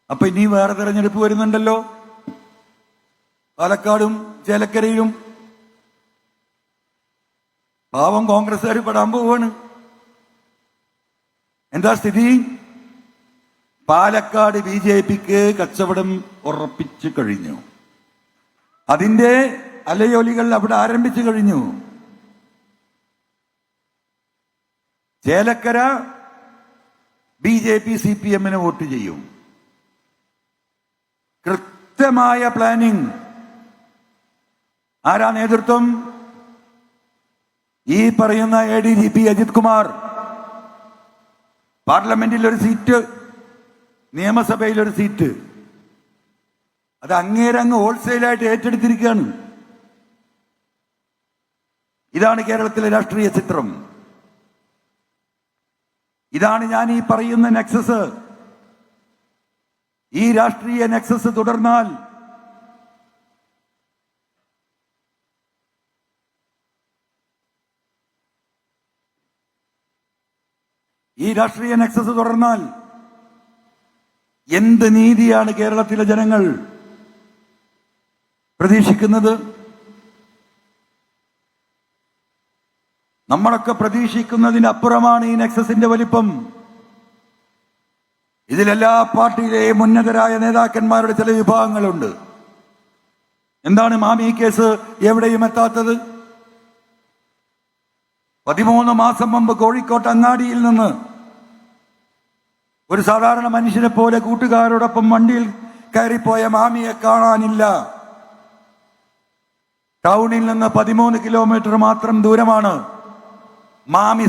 അപ്പൊ ഇനി വേറെ തെരഞ്ഞെടുപ്പ് വരുന്നുണ്ടല്ലോ, പാലക്കാടും ചേലക്കരയിലും. പാവം കോൺഗ്രസ്സുകാർ പെടാൻ പോവാണ്. എന്താ സ്ഥിതി? പാലക്കാട് BJPക്ക് കച്ചവടം ഉറപ്പിച്ചു കഴിഞ്ഞു. അതിന്റെ അലയൊലികൾ അവിടെ ആരംഭിച്ചു കഴിഞ്ഞു. ചേലക്കര BJP CPM-ന് വോട്ട് ചെയ്യും. കൃത്യമായ പ്ലാനിംഗ്. ആരാ നേതൃത്വം? ഈ പറയുന്ന ADGP അജിത് കുമാർ. പാർലമെന്റിൽ ഒരു സീറ്റ്, നിയമസഭയിൽ ഒരു സീറ്റ്. അത് അങ്ങേരങ്ങ് ഹോൾസെയിലായിട്ട് ഏറ്റെടുത്തിരിക്കുകയാണ്. ഇതാണ് കേരളത്തിലെ രാഷ്ട്രീയ ചിത്രം. ഇതാണ് ഞാൻ ഈ പറയുന്ന നെക്സസ്. ഈ രാഷ്ട്രീയ നെക്സസ് തുടർന്നാൽ എന്ത് നീതിയാണ് കേരളത്തിലെ ജനങ്ങൾ പ്രതീക്ഷിക്കുന്നത്? നമ്മളൊക്കെ പ്രതീക്ഷിക്കുന്നതിനപ്പുറമാണ് ഈ നെക്സസിന്റെ വലിപ്പം. ഇതിലെല്ലാ പാർട്ടിയിലെയും ഉന്നതരായ നേതാക്കന്മാരുടെ ചില വിഭാഗങ്ങളുണ്ട്. എന്താണ് മാമി കേസ് എവിടെയും എത്താത്തത്? 13 മാസം മുമ്പ് കോഴിക്കോട്ട് അങ്ങാടിയിൽ നിന്ന് ഒരു സാധാരണ മനുഷ്യനെ പോലെ കൂട്ടുകാരോടൊപ്പം വണ്ടിയിൽ കയറിപ്പോയ മാമിയെ കാണാനില്ല. ടൗണിൽ നിന്ന് 13 കിലോമീറ്റർ മാത്രം ദൂരമാണ് മാമി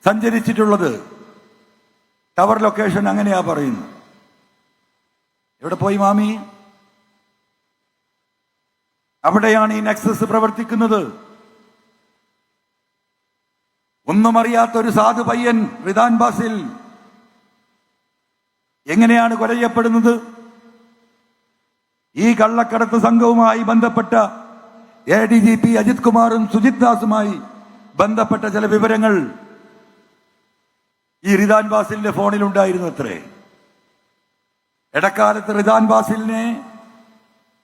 സഞ്ചരിച്ചിട്ടുള്ളത്. ടവർ ലൊക്കേഷൻ അങ്ങനെയാ പറയുന്നു. എവിടെ പോയി മാമി? അവിടെയാണ് ഈ നെക്സസ് പ്രവർത്തിക്കുന്നത്. ഒന്നും അറിയാത്ത ഒരു സാധു പയ്യൻ റിദാൻ ബാസിൽ എങ്ങനെയാണ് കൊല ചെയ്യപ്പെടുന്നത്? ഈ കള്ളക്കടത്ത് സംഘവുമായി ബന്ധപ്പെട്ട ADGP അജിത് കുമാറും സുജിത് ദാസുമായി ബന്ധപ്പെട്ട ചില വിവരങ്ങൾ ഈ റിദാൻ ബാസിലിന്റെ ഫോണിലുണ്ടായിരുന്നു അത്രേ. ഇടക്കാലത്ത് റിദാൻ ബാസിലിനെ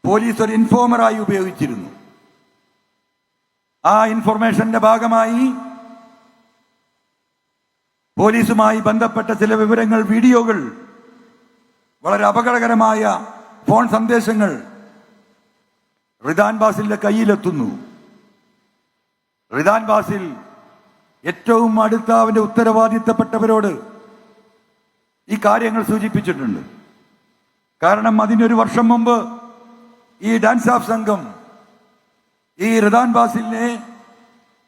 പോലീസ് ഒരു ഇൻഫോമറായി ഉപയോഗിച്ചിരുന്നു. ആ ഇൻഫർമേഷന്റെ ഭാഗമായി പോലീസുമായി ബന്ധപ്പെട്ട ചില വിവരങ്ങൾ, വീഡിയോകൾ, വളരെ അപകടകരമായ ഫോൺ സന്ദേശങ്ങൾ റിദാൻ ബാസിലിന്റെ കയ്യിലെത്തുന്നു. റിദാൻ ബാസിൽ ഏറ്റവും അടുത്ത അവന്റെ ഉത്തരവാദിത്തപ്പെട്ടവരോട് ഈ കാര്യങ്ങൾ സൂചിപ്പിച്ചിട്ടുണ്ട്. കാരണം അതിനൊരു വർഷം മുമ്പ് ഈ ഡാൻസ് ഓഫ് സംഘം ഈ റിദാൻ ബാസിലിനെ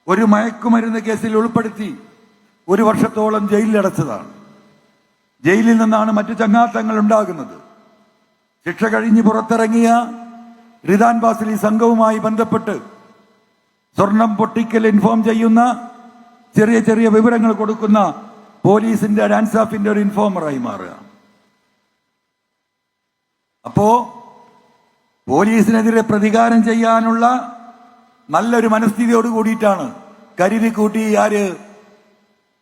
ഒരു മയക്കുമരുന്ന് കേസിൽ ഉൾപ്പെടുത്തി 1 വർഷത്തോളം ജയിലിലടച്ചതാണ്. ജയിലിൽ നിന്നാണ് മറ്റു ചങ്ങാത്തങ്ങൾ ഉണ്ടാകുന്നത്. ശിക്ഷ കഴിഞ്ഞ് പുറത്തിറങ്ങിയ റിദാൻ ബാസിൽ ഈ സംഘവുമായി ബന്ധപ്പെട്ട് സ്വർണം പൊട്ടിക്കൽ ഇൻഫോം ചെയ്യുന്ന, ചെറിയ ചെറിയ വിവരങ്ങൾ കൊടുക്കുന്ന പോലീസിന്റെ ഡാൻസ് ഓഫിന്റെ ഒരു ഇൻഫോമറായി മാറുക. അപ്പോ പോലീസിനെതിരെ പ്രതികാരം ചെയ്യാനുള്ള നല്ലൊരു മനസ്ഥിതിയോട് കൂടിയിട്ടാണ് കരുതി കൂട്ടി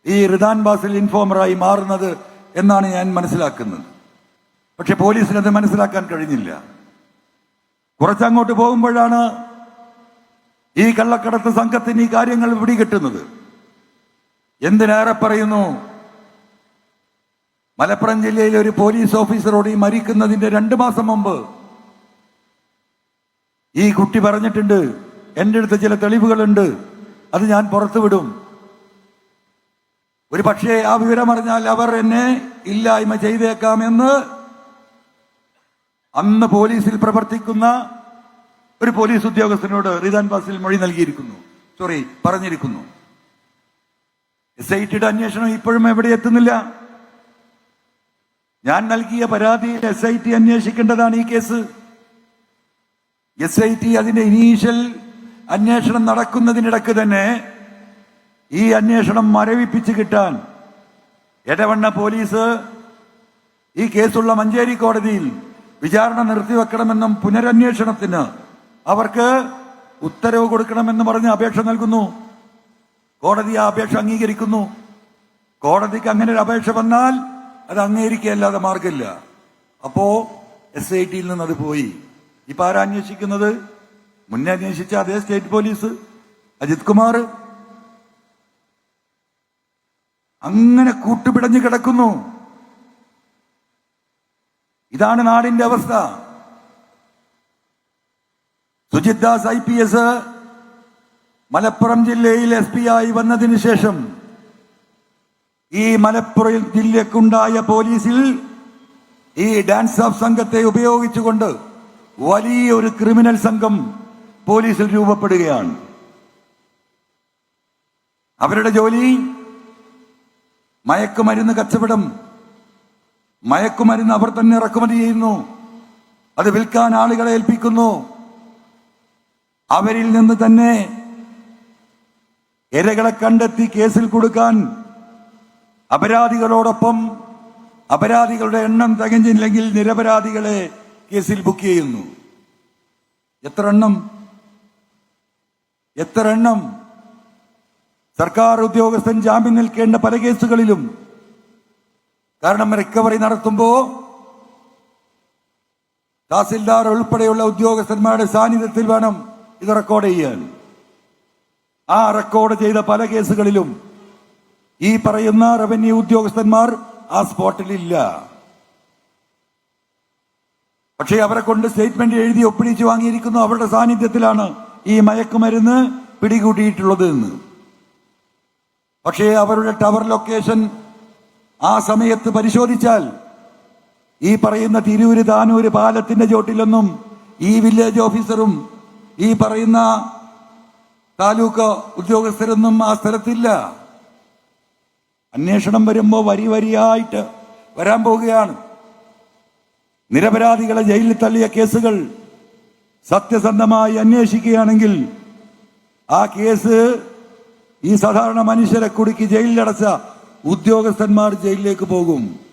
ഈ റിദാൻ ബാസിൽ ഇൻഫോമറായി മാറുന്നത് എന്നാണ് ഞാൻ മനസ്സിലാക്കുന്നത്. പക്ഷെ പോലീസിനത് മനസ്സിലാക്കാൻ കഴിഞ്ഞില്ല. കുറച്ചങ്ങോട്ട് പോകുമ്പോഴാണ് ഈ കള്ളക്കടത്ത് സംഘത്തിന് ഈ കാര്യങ്ങൾ പിടികിട്ടുന്നത്. എന്തിനേറെ പറയുന്നു, മലപ്പുറം ജില്ലയിലെ ഒരു പോലീസ് ഓഫീസറോട് ഈ മരിക്കുന്നതിന്റെ 2 മാസം മുമ്പ് ഈ കുട്ടി പറഞ്ഞിട്ടുണ്ട്, എൻ്റെ അടുത്ത് ചില തെളിവുകളുണ്ട്, അത് ഞാൻ പുറത്തുവിടും. ഒരു പക്ഷേ ആ വിവരം അറിഞ്ഞാൽ അവർ എന്നെ ഇല്ലായ്മ ചെയ്തേക്കാമെന്ന് അന്ന് പോലീസിൽ പ്രവർത്തിക്കുന്ന ഒരു പോലീസ് ഉദ്യോഗസ്ഥനോട് റിദാൻ ബാസിൽ പറഞ്ഞിരിക്കുന്നു. SITയുടെ അന്വേഷണം ഇപ്പോഴും എവിടെ എത്തുന്നില്ല. ഞാൻ നൽകിയ പരാതിയിൽ SIT അന്വേഷിക്കേണ്ടതാണ് ഈ കേസ്. SIT അതിന്റെ ഇനീഷ്യൽ അന്വേഷണം നടക്കുന്നതിനിടക്ക് തന്നെ ഈ അന്വേഷണം മരവിപ്പിച്ച് കിട്ടാൻ എടവണ്ണ പോലീസ് ഈ കേസുള്ള മഞ്ചേരി കോടതിയിൽ വിചാരണ നിർത്തിവെക്കണമെന്നും പുനരന്വേഷണത്തിന് അവർക്ക് ഉത്തരവ് കൊടുക്കണമെന്ന് പറഞ്ഞ് അപേക്ഷ നൽകുന്നു. കോടതി ആ അപേക്ഷ അംഗീകരിക്കുന്നു. കോടതിക്ക് അങ്ങനെ ഒരു അപേക്ഷ വന്നാൽ അത് അംഗീകരിക്കുകയല്ലാതെ മാർഗമില്ല. അപ്പോ SIT നിന്ന് അത് പോയി. ഇപ്പൊ ആരാ അന്വേഷിക്കുന്നത്? മുന്നേ അന്വേഷിച്ച അതേ സ്റ്റേറ്റ് പോലീസ്, അജിത് കുമാർ. അങ്ങനെ കൂട്ടുപിടഞ്ഞു കിടക്കുന്നു. ഇതാണ് നാടിന്റെ അവസ്ഥ. സുജിത് ദാസ് IPS മലപ്പുറം ജില്ലയിൽ SP ആയി വന്നതിന് ശേഷം ഈ മലപ്പുറം ജില്ലക്കുണ്ടായ പോലീസിൽ ഈ ഡാൻസ് ഓഫ് സംഘത്തെ ഉപയോഗിച്ചുകൊണ്ട് വലിയൊരു ക്രിമിനൽ സംഘം പോലീസിൽ രൂപപ്പെടുകയാണ്. അവരുടെ ജോലി മയക്കുമരുന്ന് കച്ചവടം. മയക്കുമരുന്ന് അവർ തന്നെ ഇറക്കുമതി ചെയ്യുന്നു, അത് വിൽക്കാൻ ആളുകളെ ഏൽപ്പിക്കുന്നു. അവരിൽ നിന്ന് തന്നെ ഇരകളെ കണ്ടെത്തി കേസിൽ കൊടുക്കാൻ അപരാധികളോടൊപ്പം അപരാധികളുടെ എണ്ണം തികഞ്ഞില്ലെങ്കിൽ നിരപരാധികളെ കേസിൽ ബുക്ക് ചെയ്യുന്നു. എത്ര എണ്ണം സർക്കാർ ഉദ്യോഗസ്ഥൻ ജാമ്യം നിൽക്കേണ്ട പല കേസുകളിലും. കാരണം റിക്കവറി നടത്തുമ്പോ തഹസിൽദാർ ഉൾപ്പെടെയുള്ള ഉദ്യോഗസ്ഥന്മാരുടെ സാന്നിധ്യത്തിൽ വേണം ഇത് റെക്കോർഡ് ചെയ്യാൻ. ആ റെക്കോർഡ് ചെയ്ത പല കേസുകളിലും ഈ പറയുന്ന റവന്യൂ ഉദ്യോഗസ്ഥന്മാർ ആ സ്പോട്ടിലില്ല. പക്ഷേ അവരെ കൊണ്ട് സ്റ്റേറ്റ്മെന്റ് എഴുതി ഒപ്പിടിച്ചു വാങ്ങിയിരിക്കുന്നു. അവരുടെ സാന്നിധ്യത്തിലാണ് ഈ മയക്കുമരുന്ന് പിടികൂടിയിട്ടുള്ളത് എന്ന്. പക്ഷേ അവരുടെ ടവർ ലൊക്കേഷൻ ആ സമയത്ത് പരിശോധിച്ചാൽ ഈ പറയുന്ന തിരൂര് താനൂര് പാലത്തിന്റെ ചോട്ടിലൊന്നും ഈ വില്ലേജ് ഓഫീസറും ഈ പറയുന്ന താലൂക്ക് ഉദ്യോഗസ്ഥരൊന്നും ആ സ്ഥലത്തില്ല. അന്വേഷണം വരുമ്പോ വരിയായിട്ട് വരാൻ പോവുകയാണ്. നിരപരാധികളെ ജയിലിൽ തള്ളിയ കേസുകൾ സത്യസന്ധമായി അന്വേഷിക്കുകയാണെങ്കിൽ ആ കേസ് ഈ സാധാരണ മനുഷ്യരെ കുടുക്കി ജയിലിലടച്ച ഉദ്യോഗസ്ഥന്മാർ ജയിലിലേക്ക് പോകും.